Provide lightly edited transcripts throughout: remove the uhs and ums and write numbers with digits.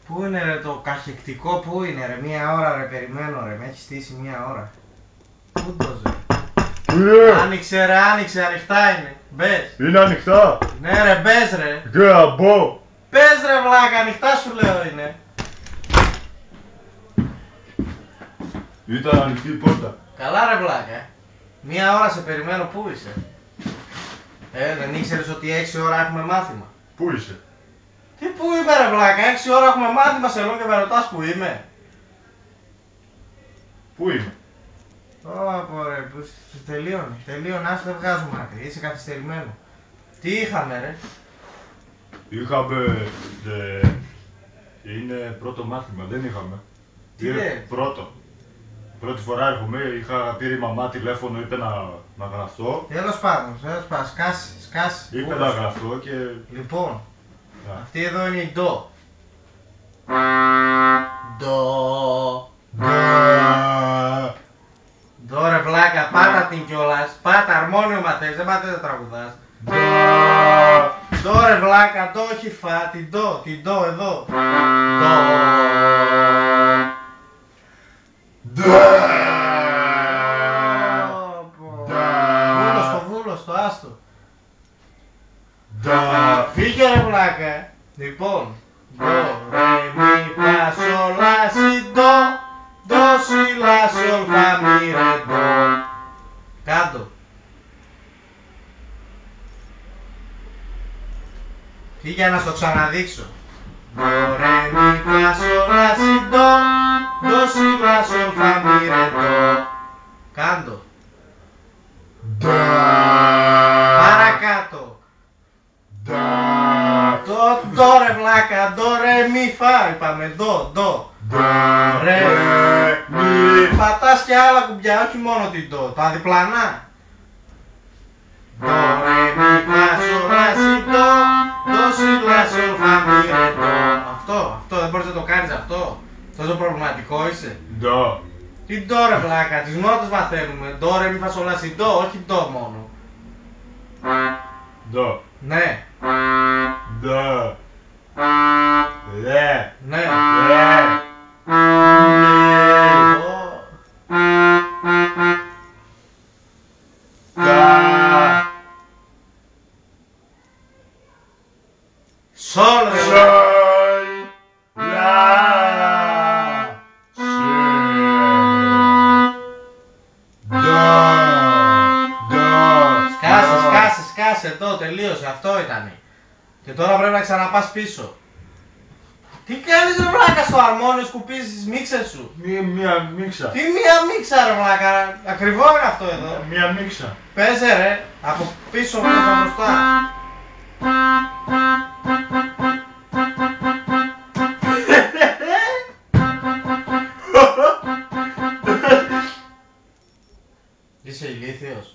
Πού είναι ρε το καχεκτικό, πού είναι ρε, μία ώρα ρε, περιμένω ρε, με έχει στήσει μία ώρα. Πού το ζε. Άνοιξε ρε, άνοιξε, ανοιχτά είναι. Μπες. Είναι ανοιχτά. Ναι ρε, μπες ρε. Γκέα, μπω. Πες ρε βλάκα, ανοιχτά σου λέω είναι. Ήταν ανοιχτή η πόρτα. Καλά ρε βλάκα. Μία ώρα σε περιμένω, πού είσαι. Δεν ήξερες ότι 6 ώρα έχουμε μάθημα. Πού είσαι? Τι πού είμαι ρε βλάκα, 6 ώρα έχουμε μάθημα σε λόγω και με ρωτάς που είμαι. Πού είμαι? Ω ρε, που τελείωνε, ας δεν βγάζουμε άκρη, είσαι καθυστερημένο. Τι είχαμε ρε. Είχαμε... είναι πρώτο μάθημα, δεν είχαμε. Τι λες? Πρώτο. Πρώτη φορά έρχομαι, είχα πει η μαμά τηλέφωνο, είπε να γραφτώ. Τέλος πάντων, σκάσει. Είπε να γραφτώ και... Λοιπόν, Yeah. αυτή εδώ είναι η ντο. Ντο ρε βλάκα, πάτα την κιόλας, πάτα αρμόνιο μαθαίνεις, δεν μαθαίνεις να τραγουδάς. Ντο ρε βλάκα, ντο όχι φα, την ντο εδώ. Βούλωστο, άστο. Φύγε ρε βλάκα. Λοιπόν, ντο, ρε, μη, φα, σολ, λα, σι, ντο, ντο, σι, λα, σολ, φα, μη, ρε, ντο. Κάτω. Φύγε να στο ξαναδείξω. Ντο, ρε, μη, φα, σολ, λα, σι, ντο, ντο, σι, λα, σολ, φα, μη, ρε, ντο. Κάντο. Παρακάτω. Ντο ρε βλάκα, ντο ρε μη φα, είπαμε, ντο. Ρε μη. Πατάς και άλλα κουμπιά, όχι μόνο την ντο, τα διπλανά. Ντο ρε μη φα σολ λα σι ντο, ντο σι λα σολ φα μη ρε ντο. Αυτό, δεν μπορείς να το κάνεις αυτό. Τόσο προβληματικό είσαι. Ντο. Τι ντο ρε βλάκα, τις νότες μαθαίνουμε. Ντο ρε μη φα σολ λα σι ντο, όχι ντο μόνο. Ντο. Ναι. Ντο. Ρε. Ναι. Ρε. Σολ ρε. Σολ. Λα. Σι. Ντο. Σκάσε εδώ, τελείωσε, αυτό ήτανε. Και τώρα πρέπει να ξαναπάς πίσω. Τι κάνεις ρε βλάκα στο αρμόνιο, σκουπίζεις τις μίξες σου. Μία μίξα. Τι μία μίξα ρε βλάκα, ακριβό είναι αυτό εδώ. Μία μίξα. Παίζε ρε, από πίσω προς τα μπροστά. Είσαι ηλίθιος.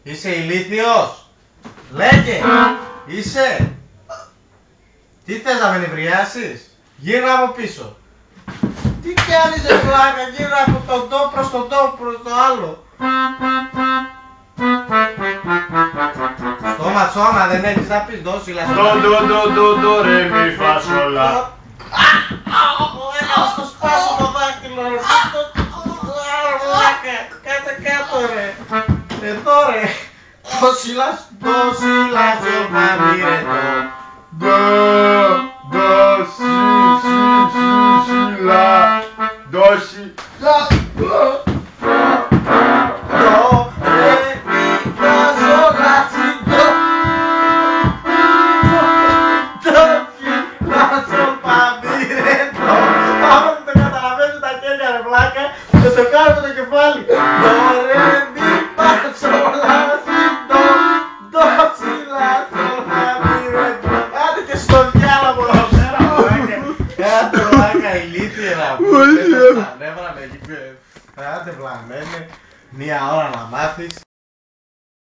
Είσαι ηλίθιος. Λέγε. Είσαι. Τι θες να με νευριάσεις. Γύρνα από πίσω. Τι κάνεις ρε βλάκα, γύρνα από το ντο προς το ντο προς το άλλο. Στόμα δεν έχεις να πεις ντο σι λα σι Ντο ρε μη φα σολ λα. Έλα να στο σπάσω το δάχτυλο ρε. Κάτω κάτω ρε. Εδώ ρε. Ντο σι λα σολ φα μη ρε ντο. Ντο σι λα. Ντο σι λα. Και σε κάνω το κεφάλι. Ντο ρε μη φα σολ λα σι ντο, ντο σι λα σολ φα μη ρε ντο. Άντε και στο διάλογο εδώ πέρα βλάκα. Άντε βλάκα ηλίθιε να πούμε. Τα νεύρα με εκεί. Άντε βλαμμένε. Μία ώρα να μάθεις.